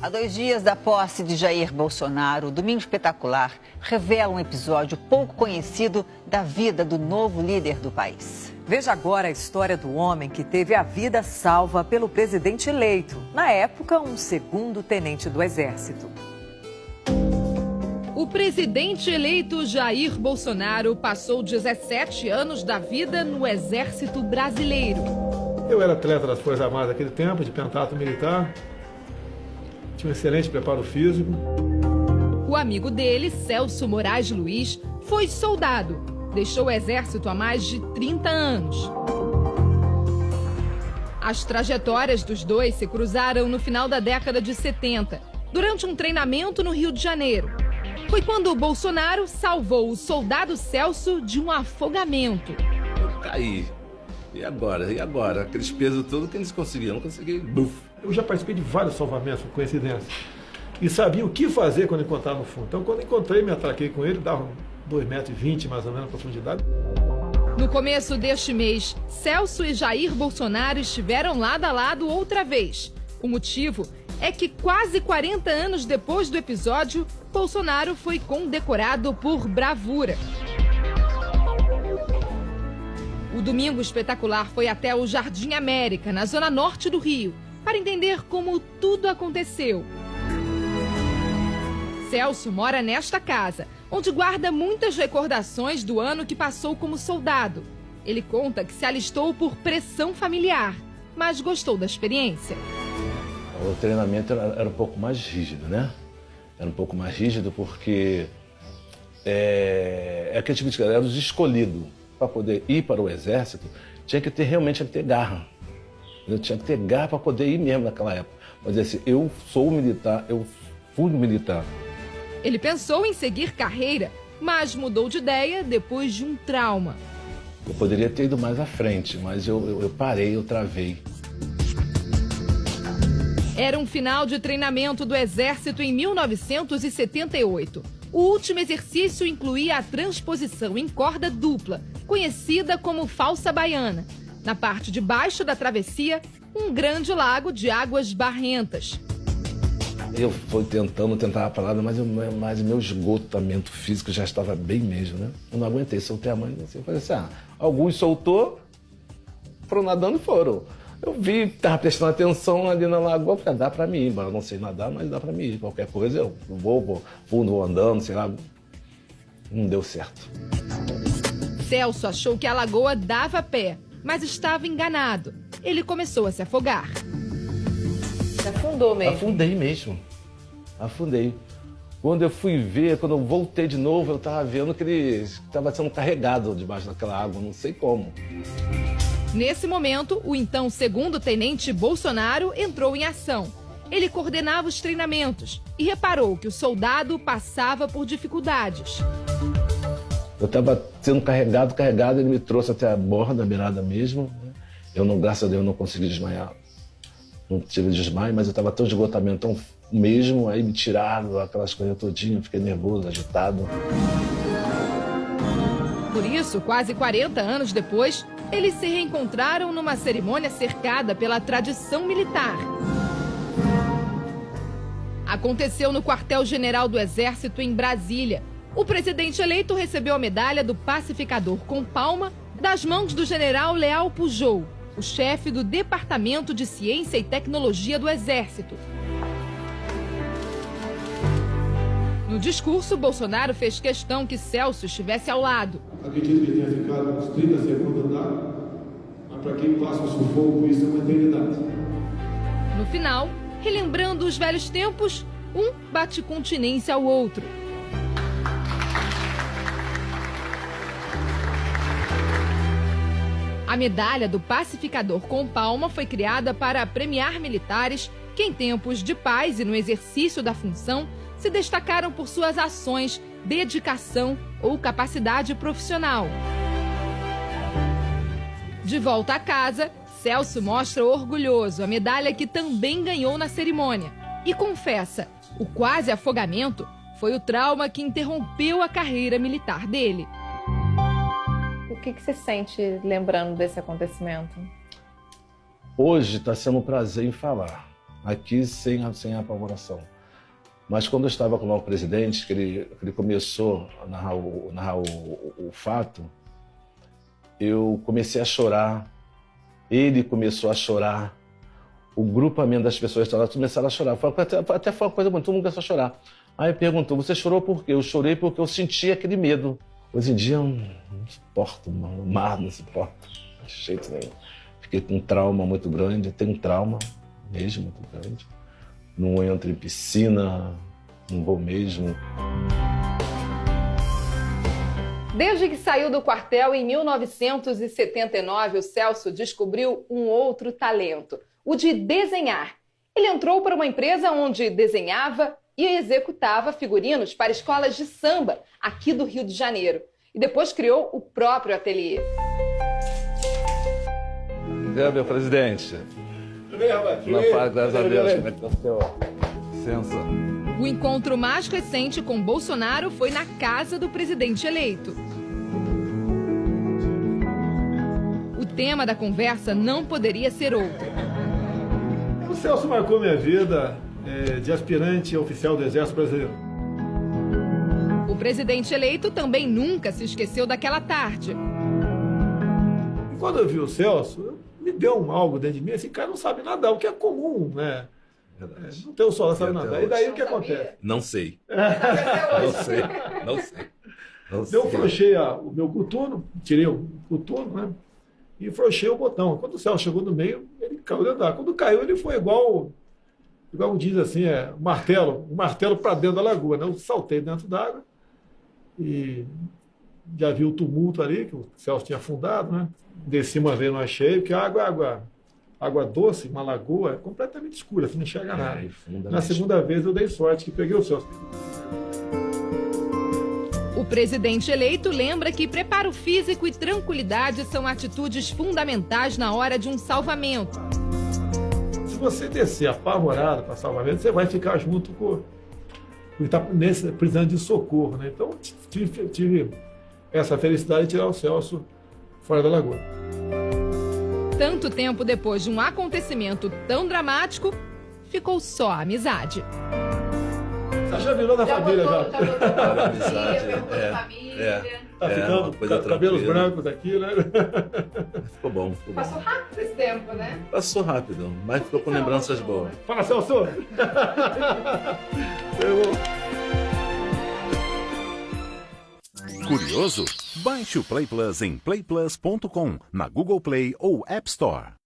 Há 2 dias da posse de Jair Bolsonaro, o Domingo Espetacular revela um episódio pouco conhecido da vida do novo líder do país. Veja agora a história do homem que teve a vida salva pelo presidente eleito, na época, um segundo tenente do Exército. O presidente eleito Jair Bolsonaro passou 17 anos da vida no Exército Brasileiro. Eu era atleta das Forças Armadas naquele tempo, de pentatlo militar. Tinha um excelente preparo físico. O amigo dele, Celso Moraes Luiz, foi soldado. Deixou o Exército há mais de 30 anos. As trajetórias dos dois se cruzaram no final da década de 70, durante um treinamento no Rio de Janeiro. Foi quando o Bolsonaro salvou o soldado Celso de um afogamento. Eu caí. E agora? E agora? Aqueles pesos todos que eles conseguiam, não consegui. Buf. Eu já participei de vários salvamentos, por coincidência. E sabia o que fazer quando encontrava no fundo. Então, quando encontrei, me atraquei com ele, dava 2,20 metros mais ou menos de profundidade. No começo deste mês, Celso e Jair Bolsonaro estiveram lado a lado outra vez. O motivo é que quase 40 anos depois do episódio, Bolsonaro foi condecorado por bravura. O Domingo Espetacular foi até o Jardim América, na zona norte do Rio, para entender como tudo aconteceu. Celso mora nesta casa, onde guarda muitas recordações do ano que passou como soldado. Ele conta que se alistou por pressão familiar, mas gostou da experiência. O treinamento era um pouco mais rígido, né? Era um pouco mais rígido porque aquele tipo de cara, era os escolhidos. Para poder ir para o Exército, tinha que ter realmente garra. Eu tinha que ter garra para poder ir mesmo naquela época. Mas assim, eu sou militar, eu fui militar. Ele pensou em seguir carreira, mas mudou de ideia depois de um trauma. Eu poderia ter ido mais à frente, mas eu parei, eu travei. Era um final de treinamento do Exército em 1978. O último exercício incluía a transposição em corda dupla, conhecida como falsa baiana. Na parte de baixo da travessia, um grande lago de águas barrentas. Eu fui tentava a parada, mas o meu esgotamento físico já estava bem mesmo, né? Eu não aguentei, soltei a mãe assim. Eu falei assim, alguns soltou, foram nadando e foram. Eu vi, estava prestando atenção ali na lagoa, falei, dá para mim ir, eu não sei nadar, mas dá para mim ir. Qualquer coisa eu vou andando, sei lá. Não deu certo. Celso achou que a lagoa dava pé, mas estava enganado. Ele começou a se afogar. Você afundou mesmo? Afundei mesmo. Afundei. Quando eu fui ver, quando eu voltei de novo, eu estava vendo que ele estava sendo carregado debaixo daquela água, não sei como. Nesse momento, o então segundo tenente Bolsonaro entrou em ação. Ele coordenava os treinamentos e reparou que o soldado passava por dificuldades. Eu estava sendo carregado, ele me trouxe até a borda, a beirada mesmo. Eu, graças a Deus, não consegui desmaiar. Não tive desmaio, mas eu estava tão de esgotamento, tão mesmo, aí me tiraram aquelas coisas todinhas, fiquei nervoso, agitado. Por isso, quase 40 anos depois, eles se reencontraram numa cerimônia cercada pela tradição militar. Aconteceu no quartel-general do Exército em Brasília. O presidente eleito recebeu a medalha do Pacificador com Palma das mãos do general Leal Pujol, o chefe do Departamento de Ciência e Tecnologia do Exército. No discurso, Bolsonaro fez questão que Celso estivesse ao lado. Acredito que tenha ficado uns 30 segundos lá, mas para quem passa o sufoco, isso é uma eternidade. No final, relembrando os velhos tempos, um bate continência ao outro. A medalha do Pacificador com Palma foi criada para premiar militares que, em tempos de paz e no exercício da função, se destacaram por suas ações, dedicação ou capacidade profissional. De volta a casa, Celso mostra orgulhoso a medalha que também ganhou na cerimônia e confessa, o quase afogamento foi o trauma que interrompeu a carreira militar dele. O que você sente lembrando desse acontecimento? Hoje está sendo um prazer em falar. aqui sem apavoração. Mas quando eu estava com o novo presidente, que ele começou a narrar o fato, eu comecei a chorar, ele começou a chorar, o grupamento das pessoas começaram a chorar. Até foi uma coisa bonita, todo mundo começou a chorar. Aí perguntou, você chorou por quê? Eu chorei porque eu senti aquele medo. Hoje em dia eu não suporto, o mar não suporto, de jeito nenhum. Fiquei com um trauma muito grande, tenho um trauma mesmo muito grande. Não entro em piscina, não vou mesmo. Desde que saiu do quartel em 1979, o Celso descobriu um outro talento, o de desenhar. Ele entrou para uma empresa onde desenhava e executava figurinos para escolas de samba aqui do Rio de Janeiro. E depois criou o próprio ateliê. Meu presidente. Não faz, graças a Deus. Como é que tá o seu? Licença. O encontro mais recente com Bolsonaro foi na casa do presidente eleito. O tema da conversa não poderia ser outro. O Celso marcou minha vida de aspirante oficial do Exército Brasileiro. O presidente eleito também nunca se esqueceu daquela tarde. E quando eu vi o Celso, me deu algo dentro de mim, esse cara não sabe nadar, o que é comum, né? Não tem o sol, não sabe nadar. E daí o que acontece? Não sei. Não sei. Eu frouxei o meu coturno, tirei o coturno, né? E frouxei o botão. Quando o Celso chegou no meio, ele caiu dentro d'água. Quando caiu, ele foi igual diz assim, um martelo para dentro da lagoa, né? Eu saltei dentro d'água e já vi o tumulto ali, que o Celso tinha afundado, né? Desci uma vez, não achei, porque a água doce, uma lagoa, é completamente escura, você não enxerga nada. Na segunda vez eu dei sorte que peguei o Celso. O presidente eleito lembra que preparo físico e tranquilidade são atitudes fundamentais na hora de um salvamento. Se você descer apavorado para salvamento, você vai ficar junto com o que está precisando de socorro, né? Então, tive essa felicidade de tirar o Celso fora da lagoa. Tanto tempo depois de um acontecimento tão dramático, ficou só a amizade. Você já virou da família, já. Tá ficando cabelos brancos aqui, né? Ficou bom. Passou rápido esse tempo, né? Passou rápido, mas ficou com lembranças boas. Fala, Celso! Curioso? Baixe o Play Plus em playplus.com, na Google Play ou App Store.